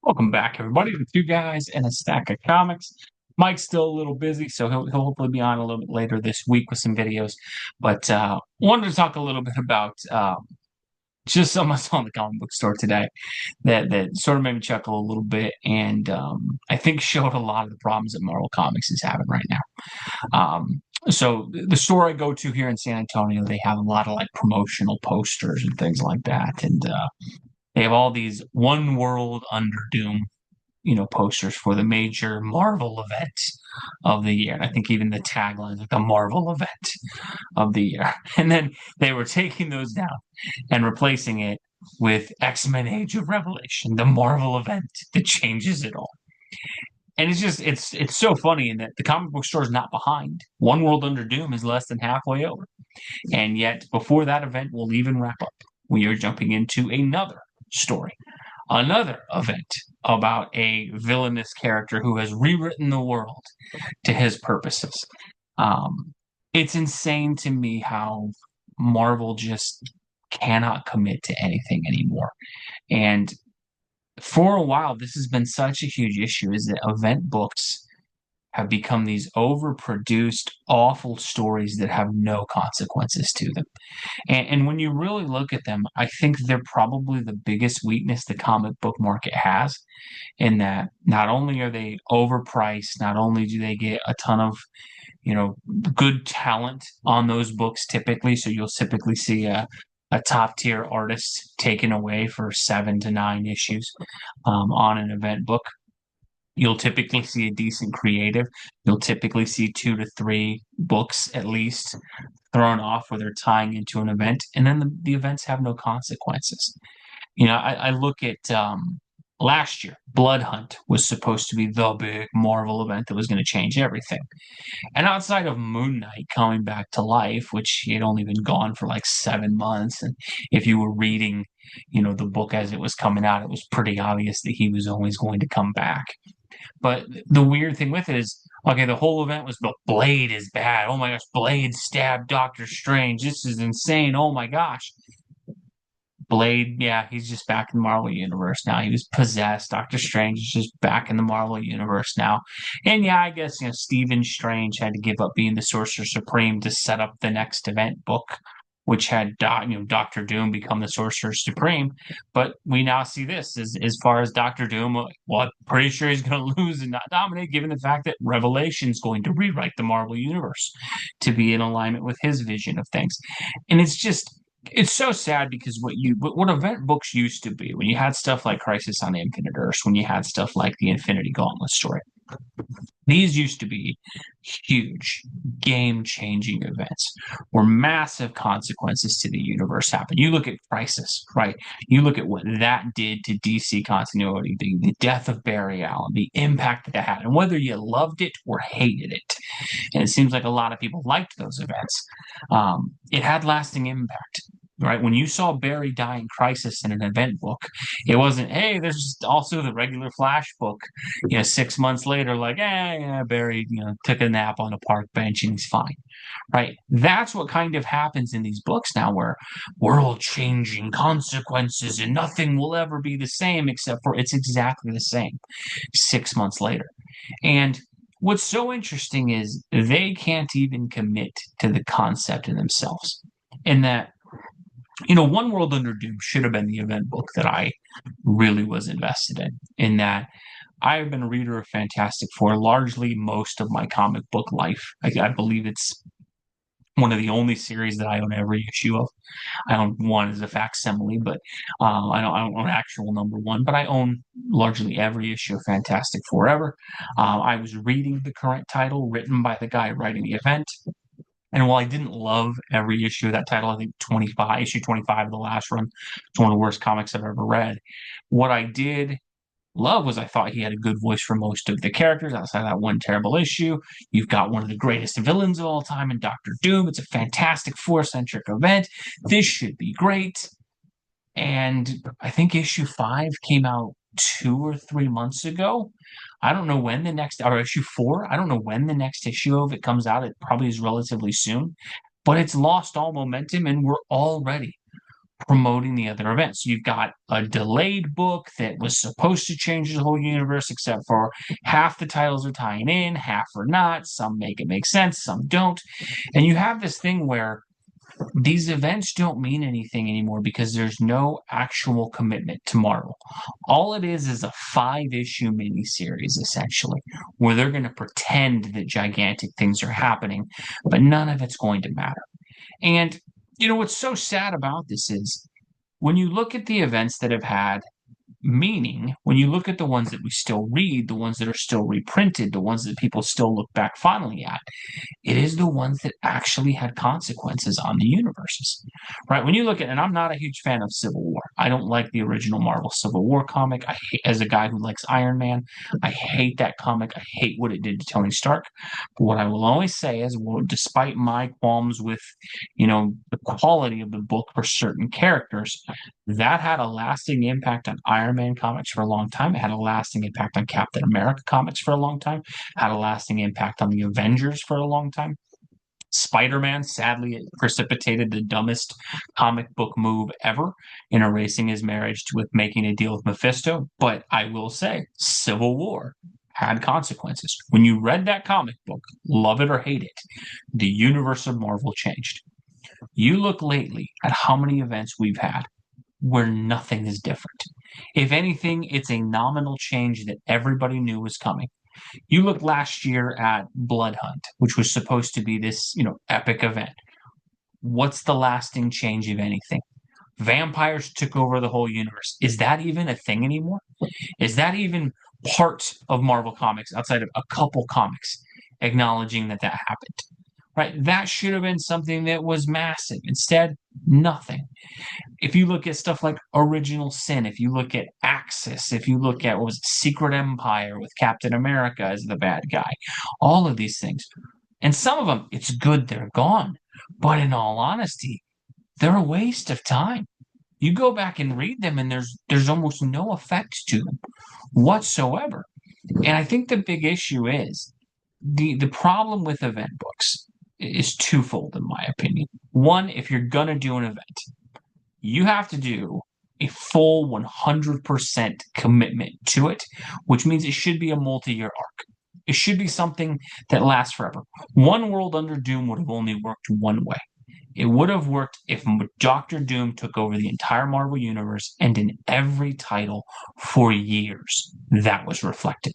Welcome back, everybody, to Two Guys and a Stack of Comics. Mike's still a little busy, so he'll hopefully be on a little bit later this week with some videos. But wanted to talk a little bit about just something I saw in the comic book store today that sort of made me chuckle a little bit, and I think showed a lot of the problems that Marvel Comics is having right now. So the store I go to here in San Antonio, they have a lot of like promotional posters and things like that, and they have all these One World Under Doom posters for the major Marvel event of the year. And I think even the tagline is like the Marvel event of the year. And then they were taking those down and replacing it with X-Men Age of Revelation, the Marvel event that changes it all. And it's so funny in that the comic book store is not behind. One World Under Doom is less than halfway over. And yet before that event will even wrap up, we are jumping into another story, another event about a villainous character who has rewritten the world to his purposes. It's insane to me how Marvel just cannot commit to anything anymore. And for a while, this has been such a huge issue is that event books have become these overproduced, awful stories that have no consequences to them. And when you really look at them, I think they're probably the biggest weakness the comic book market has, in that not only are they overpriced, not only do they get a ton of, good talent on those books typically. So you'll typically see a top tier artist taken away for 7 to 9 issues on an event book. You'll typically see a decent creative. You'll typically see 2 to 3 books at least thrown off where they're tying into an event, and then the events have no consequences. I look at last year, Blood Hunt was supposed to be the big Marvel event that was going to change everything. And outside of Moon Knight coming back to life, which he had only been gone for like 7 months, and if you were reading, the book as it was coming out, it was pretty obvious that he was always going to come back. But the weird thing with it is, okay, the whole event was, but Blade is bad. Oh my gosh, Blade stabbed Doctor Strange. This is insane. Oh my gosh. Blade, yeah, he's just back in the Marvel Universe now. He was possessed. Doctor Strange is just back in the Marvel Universe now. And yeah, I guess, Stephen Strange had to give up being the Sorcerer Supreme to set up the next event book, which had, Doctor Doom become the Sorcerer Supreme. But we now see this as far as Doctor Doom. Well, I'm pretty sure he's going to lose and not dominate, given the fact that Revelation's going to rewrite the Marvel Universe to be in alignment with his vision of things. And it's so sad because what event books used to be, when you had stuff like Crisis on Infinite Earths, when you had stuff like the Infinity Gauntlet story, these used to be huge, game-changing events where massive consequences to the universe happen. You look at Crisis, right? You look at what that did to DC continuity, the death of Barry Allen, the impact that had, and whether you loved it or hated it. And it seems like a lot of people liked those events. It had lasting impact. Right, when you saw Barry die in Crisis in an event book, it wasn't, hey, there's also the regular Flash book, 6 months later, like, yeah, Barry, took a nap on a park bench and he's fine. Right. That's what kind of happens in these books now, where world changing consequences and nothing will ever be the same, except for it's exactly the same 6 months later. And what's so interesting is they can't even commit to the concept in themselves. In that, One World Under Doom should have been the event book that I really was invested in that I have been a reader of Fantastic Four largely most of my comic book life. I believe it's one of the only series that I own every issue of. I own one as a facsimile, but I don't own actual number one, but I own largely every issue of Fantastic Four ever. I was reading the current title written by the guy writing the event. And while I didn't love every issue of that title, I think issue 25 of the last run, it's one of the worst comics I've ever read. What I did love was I thought he had a good voice for most of the characters outside of that one terrible issue. You've got one of the greatest villains of all time in Doctor Doom. It's a Fantastic Four-centric event. This should be great. And I think issue 5 came out 2 or 3 months ago. I don't know when the next, or issue 4, I don't know when the next issue of it comes out. It probably is relatively soon, but it's lost all momentum and we're already promoting the other events. You've got a delayed book that was supposed to change the whole universe, except for half the titles are tying in, half are not. Some make it make sense, some don't. And you have this thing where these events don't mean anything anymore because there's no actual commitment to Marvel. All it is a 5-issue miniseries, essentially, where they're going to pretend that gigantic things are happening, but none of it's going to matter. And, what's so sad about this is when you look at the events that have had meaning, when you look at the ones that we still read, the ones that are still reprinted, the ones that people still look back fondly at, it is the ones that actually had consequences on the universes, right? When you look at, and I'm not a huge fan of Civil War. I don't like the original Marvel Civil War comic. As a guy who likes Iron Man, I hate that comic. I hate what it did to Tony Stark. But what I will always say is, well, despite my qualms with, the quality of the book for certain characters, that had a lasting impact on Iron Man comics for a long time. It had a lasting impact on Captain America comics for a long time. Had a lasting impact on the Avengers for a long time. Spider-Man, sadly, it precipitated the dumbest comic book move ever in erasing his marriage with making a deal with Mephisto. But I will say, Civil War had consequences. When you read that comic book, love it or hate it, the universe of Marvel changed. You look lately at how many events we've had where nothing is different. If anything, it's a nominal change that everybody knew was coming. You look last year at Blood Hunt, which was supposed to be this, epic event. What's the lasting change, if anything? Vampires took over the whole universe. Is that even a thing anymore? Is that even part of Marvel Comics outside of a couple comics acknowledging that that happened? Right? That should have been something that was massive. Instead, nothing. If you look at stuff like Original Sin, if you look at Axis, if you look at what was it, Secret Empire with Captain America as the bad guy, all of these things. And some of them, it's good they're gone. But in all honesty, they're a waste of time. You go back and read them, and there's almost no effect to them whatsoever. And I think the big issue is the problem with event books is twofold, in my opinion. One, if you're gonna do an event, you have to do a full 100% commitment to it, which means it should be a multi-year arc. It should be something that lasts forever. One World Under Doom would have only worked one way. It would have worked if Doctor Doom took over the entire Marvel Universe and in every title for years that was reflected.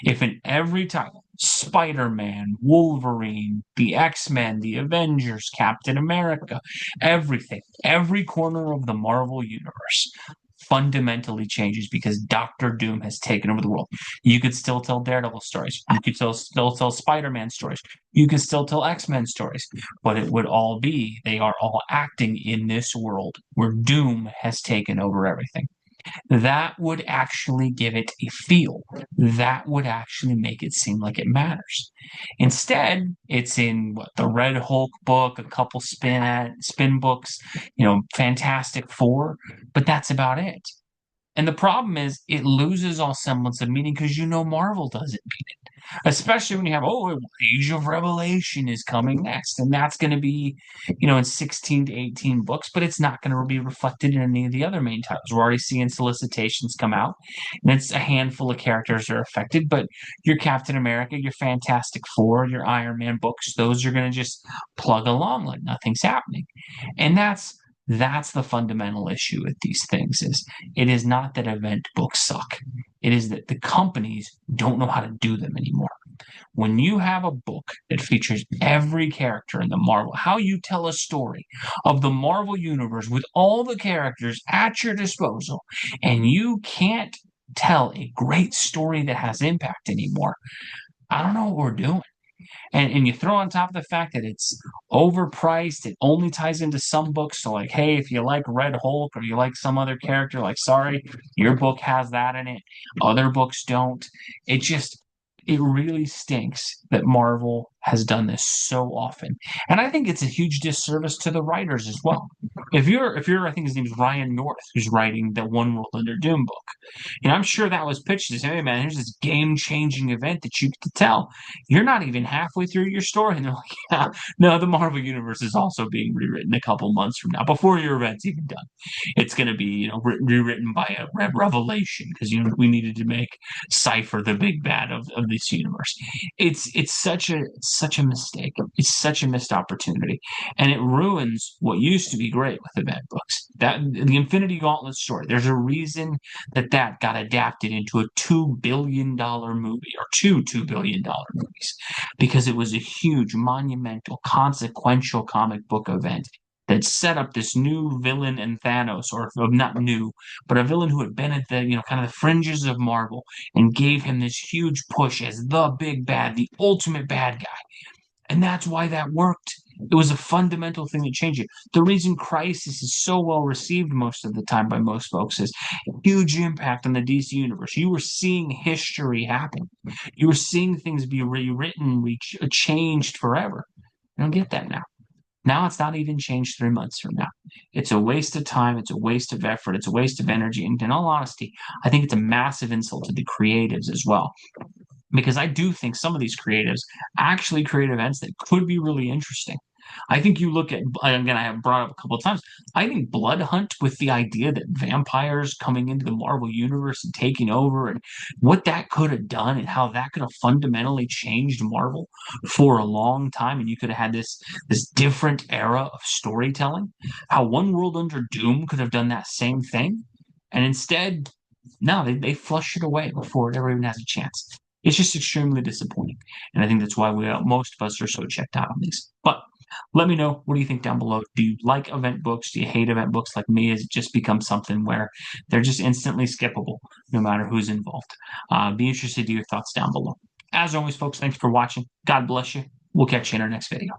If in every title, Spider-Man, Wolverine, the X-Men, the Avengers, Captain America, everything, every corner of the Marvel Universe fundamentally changes because Doctor Doom has taken over the world. You could still tell Daredevil stories. You could still tell Spider-Man stories. You could still tell X-Men stories. But it would all be, they are all acting in this world where Doom has taken over everything. That would actually give it a feel. That would actually make it seem like it matters. Instead, it's in the Red Hulk book, a couple spin books, Fantastic Four, but that's about it. And the problem is it loses all semblance of meaning because Marvel doesn't mean it. Especially when you have, Age of Revelation is coming next, and that's going to be, in 16 to 18 books, but it's not going to be reflected in any of the other main titles. We're already seeing solicitations come out, and it's a handful of characters are affected, but your Captain America, your Fantastic Four, your Iron Man books, those are going to just plug along like nothing's happening. And that's the fundamental issue with these things is it is not that event books suck. It is that the companies don't know how to do them anymore. When you have a book that features every character in the Marvel, how you tell a story of the Marvel universe with all the characters at your disposal, and you can't tell a great story that has impact anymore, I don't know what we're doing. And you throw on top of the fact that it's overpriced, it only ties into some books. So, like, hey, if you like Red Hulk or you like some other character, like, sorry, your book has that in it. Other books don't. It really stinks that Marvel has done this so often. And I think it's a huge disservice to the writers as well. If you're I think his name is Ryan North, who's writing the One World Under Doom book. And I'm sure that was pitched as, hey man, here's this game-changing event that you get to tell. You're not even halfway through your story, and they're like, yeah, no, the Marvel universe is also being rewritten a couple months from now, before your event's even done. It's going to be, rewritten by a revelation because we needed to make Cypher the big bad of this universe. It's such a mistake. It's such a missed opportunity, and it ruins what used to be great with event books. That the Infinity Gauntlet story. There's a reason that got adapted into a $2 billion movie, or $2 billion movies, because it was a huge, monumental, consequential comic book event that set up this new villain in Thanos, or not new, but a villain who had been at the, kind of the fringes of Marvel, and gave him this huge push as the big bad, the ultimate bad guy. And that's why that worked. It was a fundamental thing that changed it. The reason Crisis is so well received most of the time by most folks is huge impact on the DC universe. You were seeing history happen. You were seeing things be rewritten, changed forever. I don't get that now. Now it's not even changed 3 months from now. It's a waste of time. It's a waste of effort. It's a waste of energy. And in all honesty, I think it's a massive insult to the creatives as well, because I do think some of these creatives actually create events that could be really interesting. I think you look at, again, I have brought up a couple of times, I think Blood Hunt, with the idea that vampires coming into the Marvel universe and taking over, and what that could have done and how that could have fundamentally changed Marvel for a long time, and you could have had this different era of storytelling, how One World Under Doom could have done that same thing, and instead, no, they flush it away before it ever even has a chance. It's just extremely disappointing, and I think that's why most of us are so checked out on these. But let me know, what do you think down below? Do you like event books? Do you hate event books like me? Has it just become something where they're just instantly skippable, no matter who's involved? Be interested to your thoughts down below. As always, folks, thanks for watching. God bless you. We'll catch you in our next video.